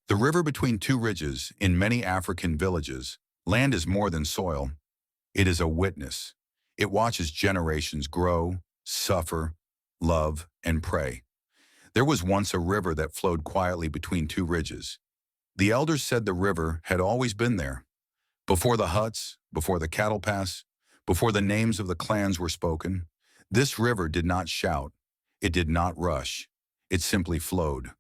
The river between two ridges in many African villages, land is more than soil. It is a witness. It watches generations grow, suffer, love, and pray. There was once a river that flowed quietly between two ridges. The elders said the river had always been there. Before the huts, before the cattle pass, before the names of the clans were spoken, this river did not shout. It did not rush. It simply flowed,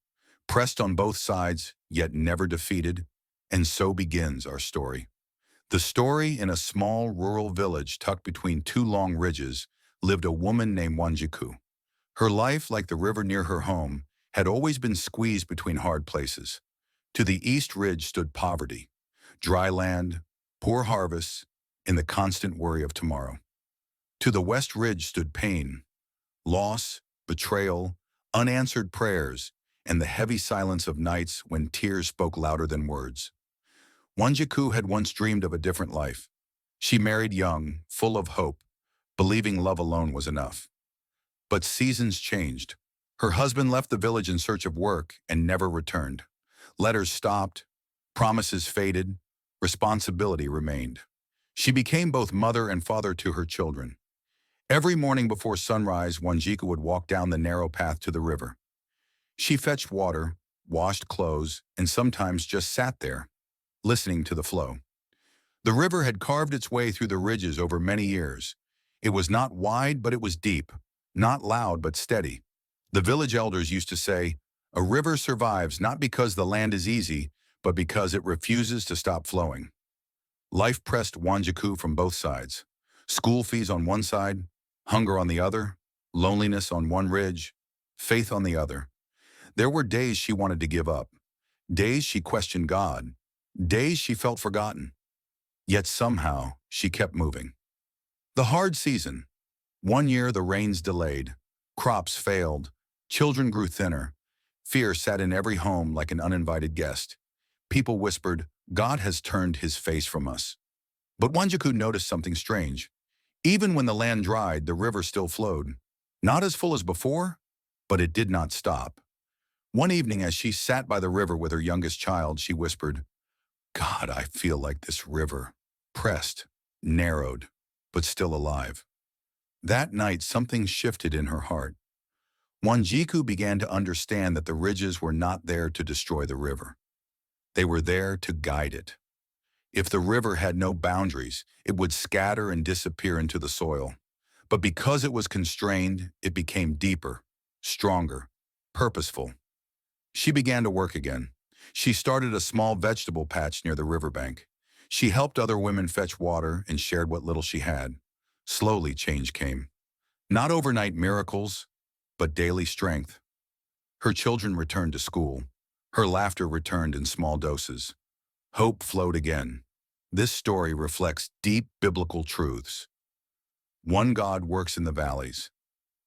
pressed on both sides, yet never defeated. And so begins our story. The story: in a small rural village tucked between two long ridges, lived a woman named Wanjiku. Her life, like the river near her home, had always been squeezed between hard places. To the east ridge stood poverty, dry land, poor harvests, and the constant worry of tomorrow. To the west ridge stood pain, loss, betrayal, unanswered prayers, and the heavy silence of nights when tears spoke louder than words. Wanjiku had once dreamed of a different life. She married young, full of hope, believing love alone was enough. But seasons changed. Her husband left the village in search of work and never returned. Letters stopped, promises faded, responsibility remained. She became both mother and father to her children. Every morning before sunrise, Wanjiku would walk down the narrow path to the river. She fetched water, washed clothes, and sometimes just sat there, listening to the flow. The river had carved its way through the ridges over many years. It was not wide, but it was deep, not loud, but steady. The village elders used to say, "A river survives not because the land is easy, but because it refuses to stop flowing." Life pressed Wanjiku from both sides. School fees on one side, hunger on the other, loneliness on one ridge, faith on the other. There were days she wanted to give up, days she questioned God, days she felt forgotten. Yet somehow she kept moving. The hard season. One year the rains delayed, crops failed, children grew thinner. Fear sat in every home like an uninvited guest. People whispered, "God has turned his face from us." But Wanjiku noticed something strange. Even when the land dried, the river still flowed. Not as full as before, but it did not stop. One evening, as she sat by the river with her youngest child, she whispered, "God, I feel like this river, pressed, narrowed, but still alive." That night, something shifted in her heart. Wanjiku began to understand that the ridges were not there to destroy the river. They were there to guide it. If the river had no boundaries, it would scatter and disappear into the soil. But because it was constrained, it became deeper, stronger, purposeful. She began to work again. She started a small vegetable patch near the riverbank. She helped other women fetch water and shared what little she had. Slowly, change came. Not overnight miracles, but daily strength. Her children returned to school. Her laughter returned in small doses. Hope flowed again. This story reflects deep biblical truths. One God works in the valleys.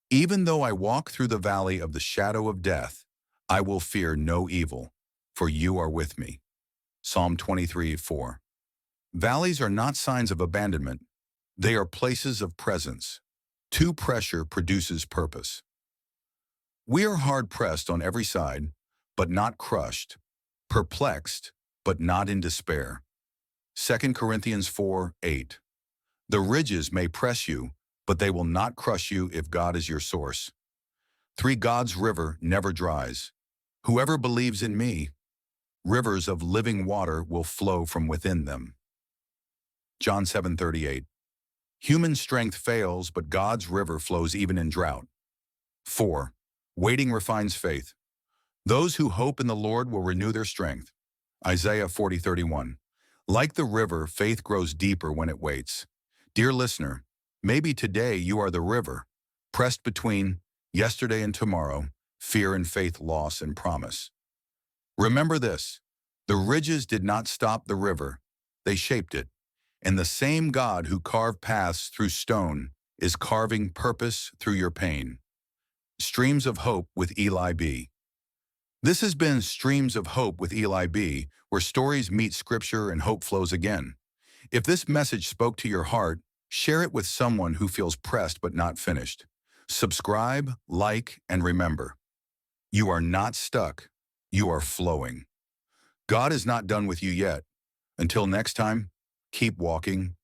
Even though I walk through the valley of the shadow of death, I will fear no evil, for you are with me. Psalm 23:4. Valleys are not signs of abandonment. They are places of presence. Too pressure produces purpose. We are hard-pressed on every side, but not crushed, perplexed, but not in despair. 2 Corinthians 4:8. The ridges may press you, but they will not crush you if God is your source. 3. God's river never dries. Whoever believes in me, rivers of living water will flow from within them. John 7:38. Human strength fails, but God's river flows even in drought. 4. Waiting refines faith. Those who hope in the Lord will renew their strength. Isaiah 40:31. Like the river, faith grows deeper when it waits. Dear listener, maybe today you are the river, pressed between yesterday and tomorrow, fear and faith, loss and promise. Remember this: the ridges did not stop the river, they shaped it. And the same God who carved paths through stone is carving purpose through your pain. Streams of Hope with Eli Bee. This has been Streams of Hope with Eli Bee, where stories meet scripture and hope flows again. If this message spoke to your heart, share it with someone who feels pressed but not finished. Subscribe, like, and remember, you are not stuck, you are flowing. God is not done with you yet. Until next time, keep walking,